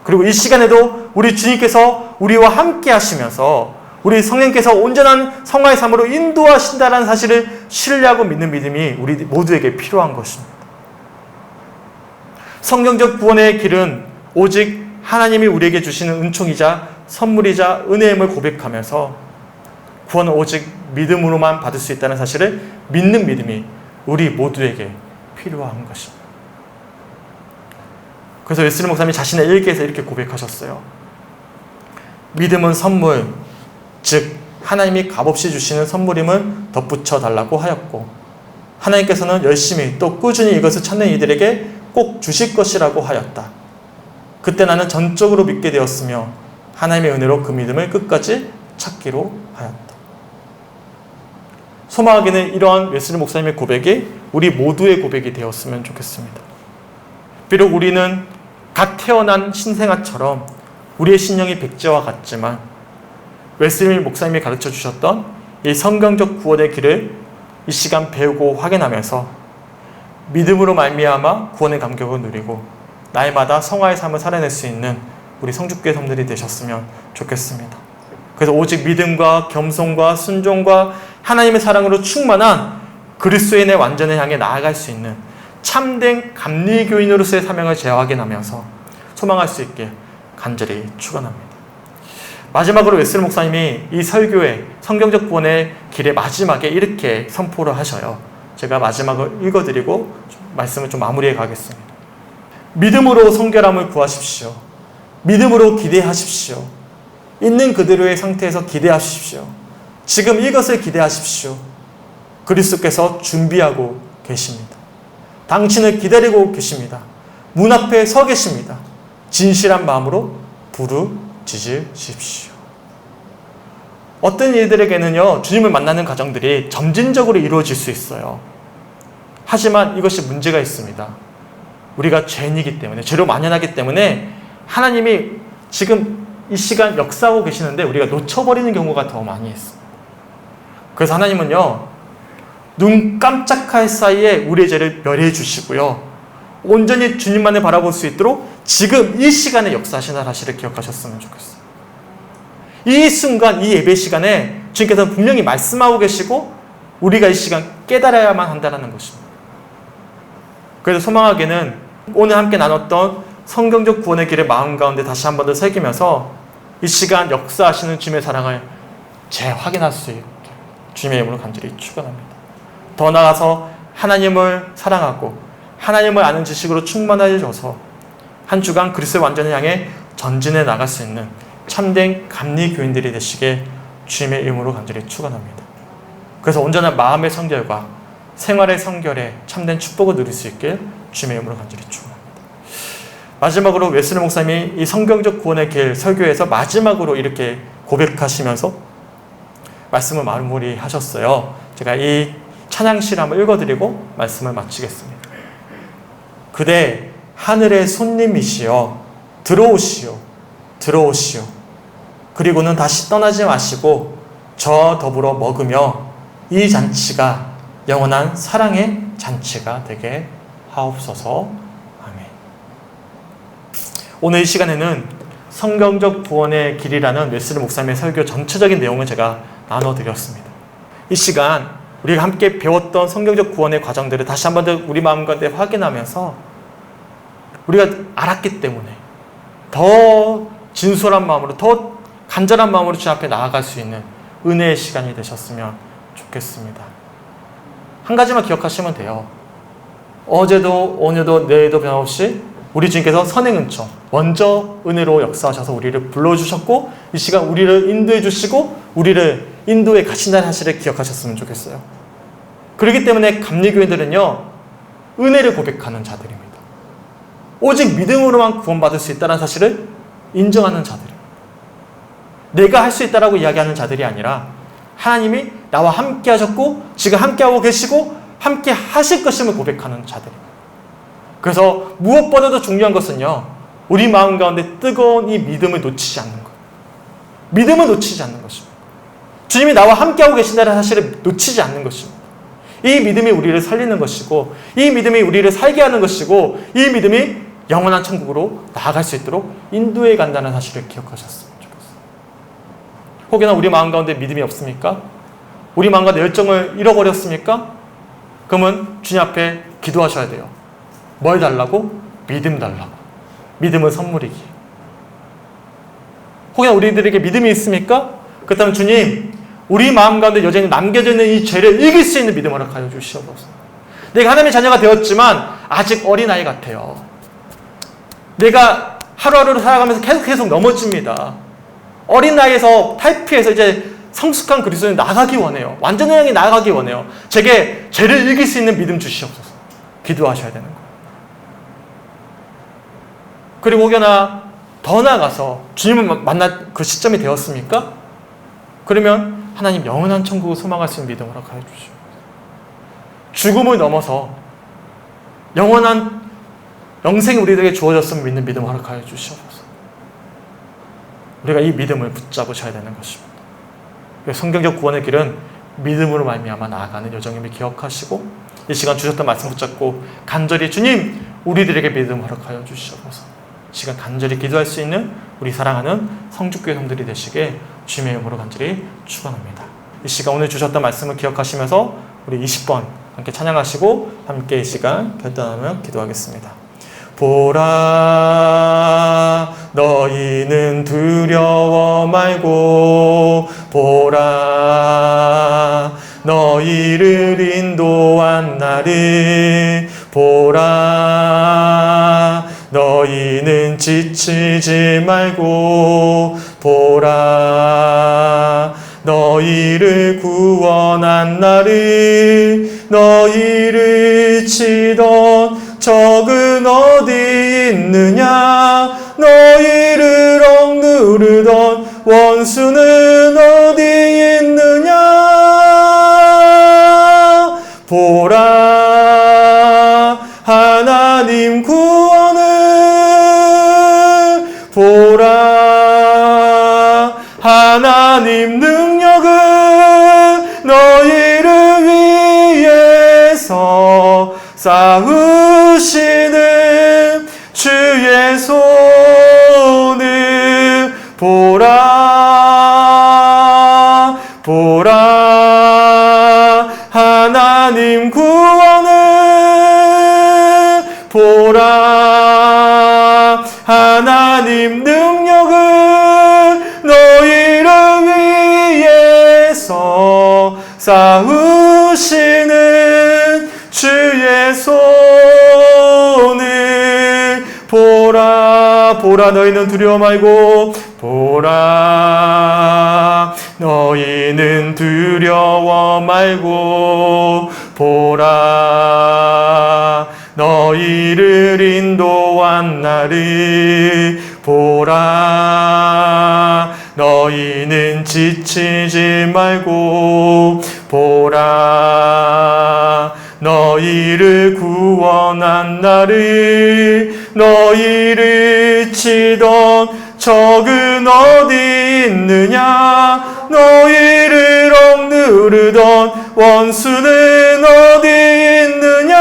그리고 이 시간에도 우리 주님께서 우리와 함께 하시면서 우리 성령께서 온전한 성화의 삶으로 인도하신다는 사실을 신뢰하고 믿는 믿음이 우리 모두에게 필요한 것입니다. 성경적 구원의 길은 오직 하나님이 우리에게 주시는 은총이자 선물이자 은혜임을 고백하면서 구원은 오직 믿음으로만 받을 수 있다는 사실을 믿는 믿음이 우리 모두에게 필요한 것입니다. 그래서 웨슬리 목사님이 자신의 일기에서 이렇게 고백하셨어요. 믿음은 선물, 즉 하나님이 값없이 주시는 선물임을 덧붙여 달라고 하였고 하나님께서는 열심히 또 꾸준히 이것을 찾는 이들에게 꼭 주실 것이라고 하였다. 그때 나는 전적으로 믿게 되었으며 하나님의 은혜로 그 믿음을 끝까지 찾기로 하였다. 소망하기는 이러한 웨슬리 목사님의 고백이 우리 모두의 고백이 되었으면 좋겠습니다. 비록 우리는 갓 태어난 신생아처럼 우리의 신령이 백제와 같지만 웨슬리 목사님이 가르쳐 주셨던 이 성경적 구원의 길을 이 시간 배우고 확인하면서 믿음으로 말미암아 구원의 감격을 누리고 날마다 성화의 삶을 살아낼 수 있는 우리 성주교회 성도들이 되셨으면 좋겠습니다. 그래서 오직 믿음과 겸손과 순종과 하나님의 사랑으로 충만한 그리스도인의 완전을 향해 나아갈 수 있는 참된 감리교인으로서의 사명을 재확인하면서 소망할 수 있게 간절히 축원합니다. 마지막으로 웨슬리 목사님이 이 설교의 성경적 구원의 길의 마지막에 이렇게 선포를 하셔요. 제가 마지막을 읽어드리고 말씀을 좀 마무리해 가겠습니다. 믿음으로 성결함을 구하십시오. 믿음으로 기대하십시오. 있는 그대로의 상태에서 기대하십시오. 지금 이것을 기대하십시오. 그리스도께서 준비하고 계십니다. 당신을 기다리고 계십니다. 문 앞에 서 계십니다. 진실한 마음으로 부르짖으십시오. 어떤 이들에게는요, 주님을 만나는 과정들이 점진적으로 이루어질 수 있어요. 하지만 이것이 문제가 있습니다. 우리가 죄인이기 때문에, 죄로 만연하기 때문에 하나님이 지금 이 시간 역사하고 계시는데 우리가 놓쳐버리는 경우가 더 많이 있습니다. 그래서 하나님은요, 눈 깜짝할 사이에 우리의 죄를 멸해 주시고요, 온전히 주님만을 바라볼 수 있도록 지금 이 시간에 역사하시는 사실을 기억하셨으면 좋겠어요. 이 순간, 이 예배 시간에 주님께서는 분명히 말씀하고 계시고 우리가 이 시간 깨달아야만 한다는 것입니다. 그래서 소망하기는 오늘 함께 나눴던 성경적 구원의 길의 마음 가운데 다시 한 번 더 새기면서 이 시간 역사하시는 주님의 사랑을 재확인할 수 있게 주님의 이름으로 간절히 축원합니다. 더 나아가서 하나님을 사랑하고 하나님을 아는 지식으로 충만해져서 한 주간 그리스도의 완전을 향해 전진해 나갈 수 있는 참된 감리 교인들이 되시게 주님의 이름으로 간절히 축원합니다. 그래서 온전한 마음의 성결과 생활의 성결에 참된 축복을 누릴 수 있게 주님의 이름으로 간절히 축원합니다. 마지막으로 웨슬리 목사님이 이 성경적 구원의 길 설교에서 마지막으로 이렇게 고백하시면서 말씀을 마무리하셨어요. 제가 이 찬양시를 한번 읽어드리고 말씀을 마치겠습니다. 그대 하늘의 손님이시여 들어오시오 들어오시오. 그리고는 다시 떠나지 마시고 저와 더불어 먹으며 이 잔치가 영원한 사랑의 잔치가 되게 하옵소서. 아멘. 오늘 이 시간에는 성경적 구원의 길이라는 웨슬리 목사님의 설교 전체적인 내용을 제가 나눠드렸습니다. 이 시간 우리가 함께 배웠던 성경적 구원의 과정들을 다시 한 번 더 우리 마음 가운데 확인하면서 우리가 알았기 때문에 더 진솔한 마음으로 더 간절한 마음으로 주님 앞에 나아갈 수 있는 은혜의 시간이 되셨으면 좋겠습니다. 한 가지만 기억하시면 돼요. 어제도 오늘도 내일도 변함없이 우리 주님께서 선행은총 먼저 은혜로 역사하셔서 우리를 불러주셨고 이 시간 우리를 인도해 주시고 우리를 인도에 가신다는 사실을 기억하셨으면 좋겠어요. 그렇기 때문에 감리교회들은요 은혜를 고백하는 자들입니다. 오직 믿음으로만 구원받을 수 있다는 사실을 인정하는 자들입니다. 내가 할 수 있다라고 이야기하는 자들이 아니라 하나님이 나와 함께 하셨고 지금 함께하고 계시고 함께 하실 것임을 고백하는 자들입니다. 그래서 무엇보다도 중요한 것은요 우리 마음 가운데 뜨거운 이 믿음을 놓치지 않는 것. 믿음을 놓치지 않는 것입니다. 주님이 나와 함께하고 계신다는 사실을 놓치지 않는 것입니다. 이 믿음이 우리를 살리는 것이고 이 믿음이 우리를 살게 하는 것이고 이 믿음이 영원한 천국으로 나아갈 수 있도록 인도해 간다는 사실을 기억하셨으면 좋겠어요. 혹여나 우리 마음 가운데 믿음이 없습니까? 우리 마음 가운데 열정을 잃어버렸습니까? 그러면 주님 앞에 기도하셔야 돼요. 뭘 달라고? 믿음 달라고. 믿음은 선물이기. 혹여나 우리들에게 믿음이 있습니까? 그렇다면 주님, 우리 마음 가운데 여전히 남겨져 있는 이 죄를 이길 수 있는 믿음을 허락하여 주시옵소서. 내가 하나님의 자녀가 되었지만 아직 어린아이 같아요. 내가 하루하루 살아가면서 계속 넘어집니다. 어린 나이에서 탈피해서 이제 성숙한 그리스도인 나가기 원해요. 완전히 향해 나가기 원해요. 제게 죄를 이길 수 있는 믿음 주시옵소서. 기도하셔야 되는 거예요. 그리고 혹여나 더 나아가서 주님을 만날 그 시점이 되었습니까? 그러면 하나님 영원한 천국을 소망할 수 있는 믿음을 허락하여 주시옵소서. 죽음을 넘어서 영원한 영생이 우리들에게 주어졌음을 믿는 믿음을 허락하여 주시옵소서. 우리가 이 믿음을 붙잡으셔야 되는 것입니다. 성경적 구원의 길은 믿음으로 말미암아 나아가는 여정임을 기억하시고 이 시간 주셨던 말씀 붙잡고 간절히 주님 우리들에게 믿음을 허락하여 주시옵소서. 이 시간 간절히 기도할 수 있는 우리 사랑하는 성주교회 성들이 되시게 주님의 이름으로 간절히 축원합니다. 이 시간 오늘 주셨던 말씀을 기억하시면서 우리 20번 함께 찬양하시고 함께 이 시간 결단하며 기도하겠습니다. 보라 너희는 두려워 말고 보라 너희를 인도한 나를 보라 너희는 지치지 말고 보라 너희를 구원한 나를 너희를 치던 적은 어디 있느냐 너희를 억누르던 원수는 어디 있느냐 보라 하나님 구원을 보라 하나님 능력을 너희를 위해서 싸우시는 주의 손을 보라 보라 하나님 구원을 보라 하나님 능력을 너희를 위해서 싸우시는 주의 손을 보라 보라 너희는 두려워 말고 보라 너희는 두려워 말고 보라 너희를 인도한 나를 보라 너희는 지치지 말고 보라 너희를 구원한 나를 너희를 치던 적은 어디 있느냐 너희를 억누르던 원수는 어디 있느냐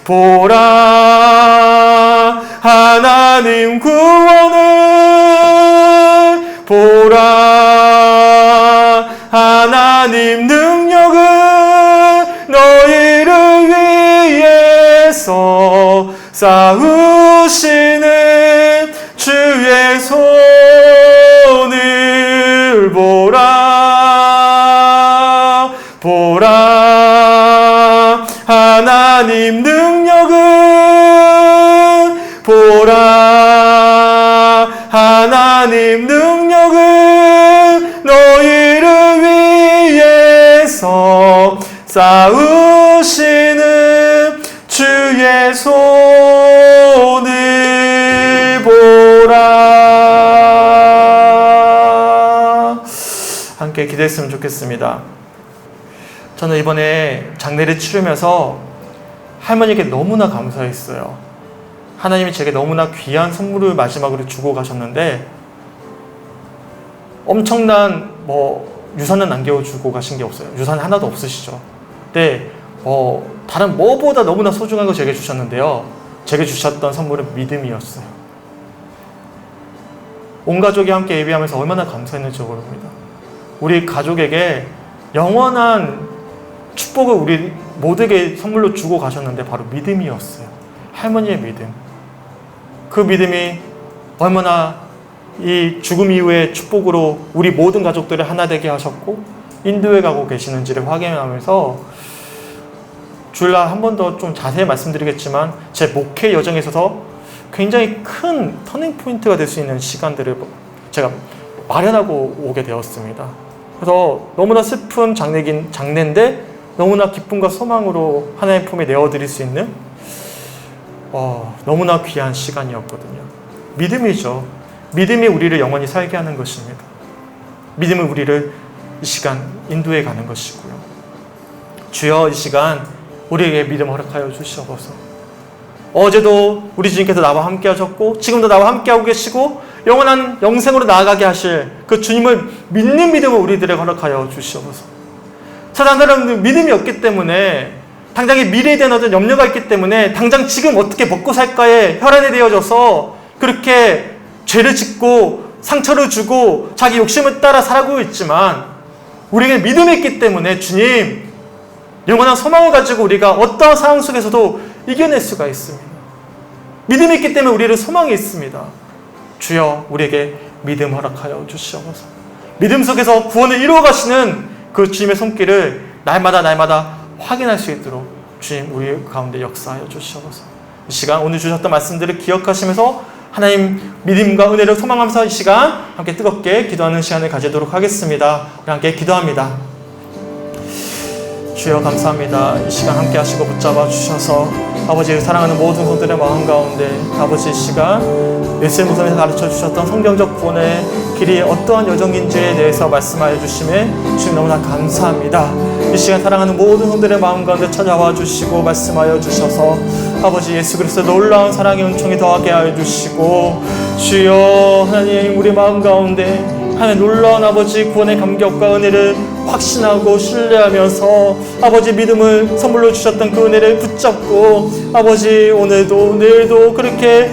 보라 하나님 구원을 보라 하나님 능력을 너희를 위해서 싸우시는 주의 손 하나님 능력은 보라 하나님 능력은 너희를 위해서 싸우시는 주의 손을 보라. 함께 기도했으면 좋겠습니다. 저는 이번에 장례를 치르면서 할머니에게 너무나 감사했어요. 하나님이 제게 너무나 귀한 선물을 마지막으로 주고 가셨는데 엄청난 유산은 남겨주고 가신 게 없어요. 유산 하나도 없으시죠. 근데 다른 뭐보다 너무나 소중한 거 제게 주셨는데요. 제게 주셨던 선물은 믿음이었어요. 온 가족이 함께 예배하면서 얼마나 감사했는지 모릅니다. 우리 가족에게 영원한 축복을 우리 모두에게 선물로 주고 가셨는데 바로 믿음이었어요. 할머니의 믿음. 그 믿음이 얼마나 이 죽음 이후의 축복으로 우리 모든 가족들을 하나 되게 하셨고 인도에 가고 계시는지를 확인하면서 주일날 한 번 더 좀 자세히 말씀드리겠지만 제 목회 여정에 있어서 굉장히 큰 터닝 포인트가 될 수 있는 시간들을 제가 마련하고 오게 되었습니다. 그래서 너무나 슬픈 장례인데 너무나 기쁨과 소망으로 하나님 품에 내어드릴 수 있는 너무나 귀한 시간이었거든요. 믿음이죠. 믿음이 우리를 영원히 살게 하는 것입니다. 믿음은 우리를 이 시간 인도해 가는 것이고요. 주여 이 시간 우리에게 믿음 허락하여 주시옵소서. 어제도 우리 주님께서 나와 함께 하셨고 지금도 나와 함께 하고 계시고 영원한 영생으로 나아가게 하실 그 주님을 믿는 믿음을 우리들에게 허락하여 주시옵소서. 사단 사람들은 믿음이 없기 때문에 당장의 미래에 대한 어떤 염려가 있기 때문에 당장 지금 어떻게 먹고 살까에 혈안이 되어져서 그렇게 죄를 짓고 상처를 주고 자기 욕심을 따라 살아가고 있지만 우리에게 믿음이 있기 때문에 주님 영원한 소망을 가지고 우리가 어떠한 상황 속에서도 이겨낼 수가 있습니다. 믿음이 있기 때문에 우리는 소망이 있습니다. 주여 우리에게 믿음 허락하여 주시옵소서. 믿음 속에서 구원을 이루어 가시는 그 주님의 손길을 날마다 확인할 수 있도록 주님 우리 가운데 역사하여 주시옵소서. 이 시간 오늘 주셨던 말씀들을 기억하시면서 하나님 믿음과 은혜를 소망하면서 이 시간 함께 뜨겁게 기도하는 시간을 가지도록 하겠습니다. 우리 함께 기도합니다. 주여 감사합니다. 이 시간 함께 하시고 붙잡아 주셔서 아버지 사랑하는 모든 손들의 마음 가운데 아버지 이 시간 예수님 무덤에서 가르쳐 주셨던 성경적 구원의 길이 어떠한 여정인지에 대해서 말씀하여 주심에 주님 너무나 감사합니다. 이 시간 사랑하는 모든 손들의 마음 가운데 찾아와 주시고 말씀하여 주셔서 아버지 예수 그리스도 놀라운 사랑의 은총이 더하게 하여 주시고 주여 하나님 우리 마음 가운데 하나님 놀라운 아버지 구원의 감격과 은혜를 확신하고 신뢰하면서 아버지 믿음을 선물로 주셨던 그 은혜를 붙잡고 아버지 오늘도 내일도 그렇게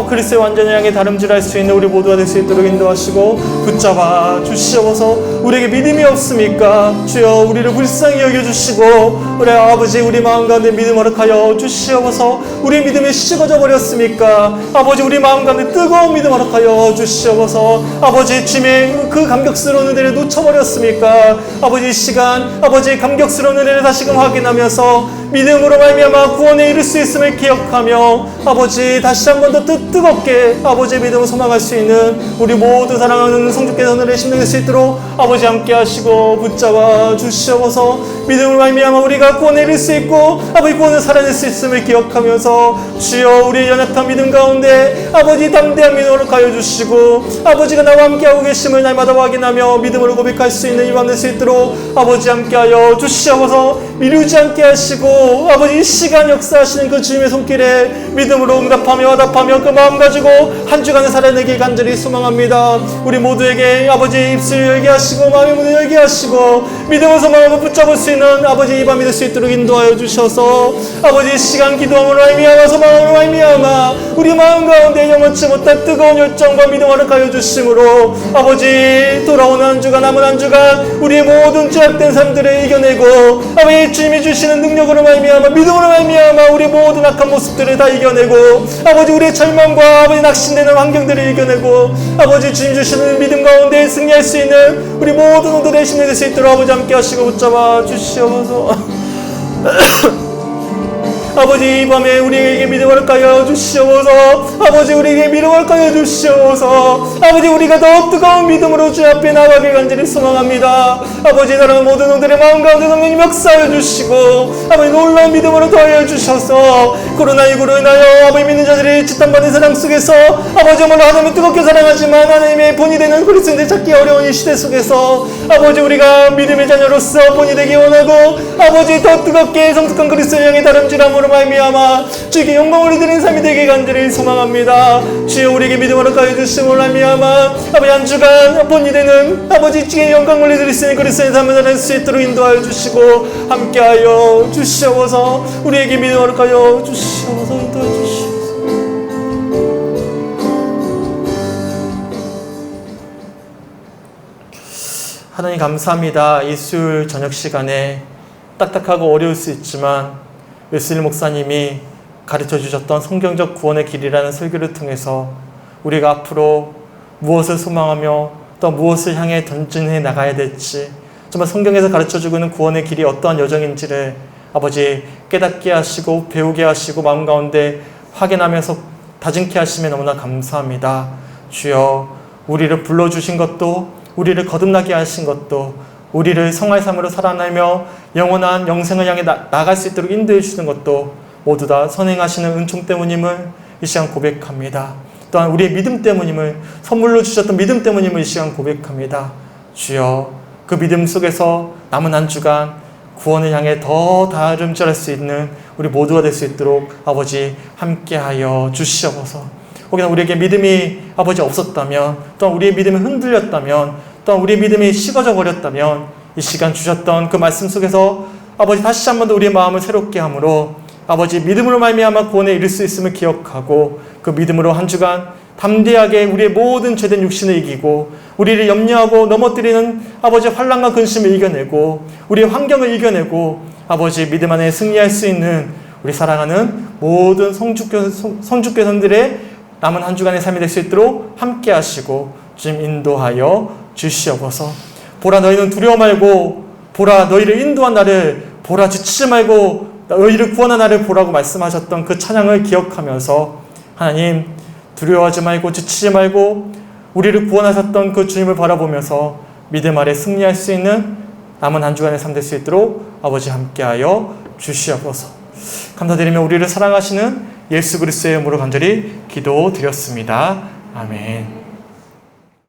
그리스도의 완전히 향해 다름질할 수 있는 우리 모두가 될 수 있도록 인도하시고 붙잡아 주시옵소서. 우리에게 믿음이 없습니까? 주여 우리를 불쌍히 여겨주시고 우리 아버지 우리 마음 가운데 믿음 허락하여 주시옵소서. 우리 믿음이 식어져 버렸습니까? 아버지 우리 마음 가운데 뜨거운 믿음 허락하여 주시옵소서. 아버지 주님의 그 감격스러운 은혜를 놓쳐버렸습니까? 아버지 이 시간 아버지 감격스러운 은혜를 다시금 확인하면서 믿음으로 말미암아 구원에 이를 수 있음을 기억하며 아버지 다시 한 번 더 뜨겁게 아버지의 믿음을 소망할 수 있는 우리 모두 사랑하는 성도께서 오늘의 심령이 될 수 있도록 아버지 함께 하시고 붙잡아 주시옵소서. 믿음을 말미암아 우리가 구원에 이를 수 있고 아버지 구원을 살아낼 수 있음을 기억하면서 주여 우리의 연약한 믿음 가운데 아버지 담대한 믿음을 가여 주시고 아버지가 나와 함께하고 계심을 날마다 확인하며 믿음으로 고백할 수 있는 이밤 될 수 있도록 아버지 함께하여 주시옵소서. 미루지 않게 하시고 아버지 이 시간 역사하시는 그 주님의 손길에 믿음으로 응답하며 화답하며 그 마음 가지고 한 주간을 살아내길 간절히 소망합니다. 우리 모두에게 아버지 입술 열게 하시고 마음의 문을 열게 하시고 믿음을 소망하고 붙잡을 수 있는 아버지 이 밤이 될 수 있도록 인도하여 주셔서 아버지 이 시간 기도함으로 말미암아 소망으로 말미암아 우리 마음 가운데 영원치 못할 뜨거운 열정과 믿음 허락하여 주심으로 아버지 돌아오는 한 주간 남은 한 주간 우리의 모든 죄악된 삶들을 이겨내고 아버지 주님이 주시는 능력으로 말미암아 믿음으로 말미암아 우리 모든 악한 모습들을 다 이겨내고 아버지 우리의 절망과 아버지 낙심되는 환경들을 이겨내고 아버지 주님 주시는 믿음 가운데 승리할 수 있는 우리 모든 성도들의 힘이 될 수 있도록 아버지 함께 하시고 붙잡아 주시옵소서. 아버지 이 밤에 우리에게 믿음을 가여 주시옵소서. 아버지 우리에게 믿음을 가여 주시옵소서. 아버지 우리가 더 뜨거운 믿음으로 주 앞에 나가길 간절히 소망합니다. 아버지 사랑하는 모든 종들의 마음 가운데 성령님 역사하여 주시고 아버지 놀라운 믿음으로 더하여 주셔서 코로나19로 인하여 아버지 믿는 자들이 지탄받는 세상 속에서 아버지 정말로 하나님을 뜨겁게 사랑하지만 하나님의 본이 되는 그리스도인들 찾기 어려운 이 시대 속에서 아버지 우리가 믿음의 자녀로서 본이 되기 원하고 아버지 더 뜨겁게 성숙한 그리스도를 향해 다름질함으로 말미암아 주께 영광을 드리는 삶이 되게 간절히 소망합니다. 주여 우리에게 믿음으로 가여 주심으로 말미암아 아버지 한 주간 본이 되는 아버지 주께 영광을 드릴 수 있는 그리스도의 삶을 살 수 있도록 인도하여 주시고 함께하여 주시옵소서. 우리에게 믿음으로 가여 주시옵소서. 인도하여 주시옵소서. 하나님 감사합니다. 이 수요일 저녁 시간에 딱딱하고 어려울 수 있지만 웨슬리 목사님이 가르쳐 주셨던 성경적 구원의 길이라는 설교를 통해서 우리가 앞으로 무엇을 소망하며 또 무엇을 향해 전진해 나가야 될지 정말 성경에서 가르쳐주고 있는 구원의 길이 어떠한 여정인지를 아버지 깨닫게 하시고 배우게 하시고 마음 가운데 확인하면서 다짐케 하시면 너무나 감사합니다. 주여 우리를 불러주신 것도 우리를 거듭나게 하신 것도 우리를 성화의 삶으로 살아내며 영원한 영생을 향해 나갈 수 있도록 인도해 주시는 것도 모두 다 선행하시는 은총 때문임을 이 시간 고백합니다. 또한 우리의 믿음 때문임을 선물로 주셨던 믿음 때문임을 이 시간 고백합니다. 주여 그 믿음 속에서 남은 한 주간 구원을 향해 더 다름질할 수 있는 우리 모두가 될 수 있도록 아버지 함께하여 주시옵소서. 혹여나 우리에게 믿음이 아버지 없었다면 또한 우리의 믿음이 흔들렸다면 또한 우리의 믿음이 식어져 버렸다면 이 시간 주셨던 그 말씀 속에서 아버지 다시 한 번 더 우리의 마음을 새롭게 함으로 아버지 믿음으로 말미암아 구원에 이를 수 있음을 기억하고 그 믿음으로 한 주간 담대하게 우리의 모든 죄된 육신을 이기고 우리를 염려하고 넘어뜨리는 아버지 환난과 근심을 이겨내고 우리의 환경을 이겨내고 아버지 믿음 안에 승리할 수 있는 우리 사랑하는 모든 성주교선들의 남은 한 주간의 삶이 될 수 있도록 함께 하시고 주님 인도하여 주시옵소서. 보라 너희는 두려워 말고 보라 너희를 인도한 나를 보라 지치지 말고 너희를 구원한 나를 보라고 말씀하셨던 그 찬양을 기억하면서 하나님 두려워하지 말고 지치지 말고 우리를 구원하셨던 그 주님을 바라보면서 믿음 아래 승리할 수 있는 남은 한 주간의 삶 될 수 있도록 아버지 함께하여 주시옵소서. 감사드리며 우리를 사랑하시는 예수 그리스도의 이름으로 간절히 기도드렸습니다. 아멘.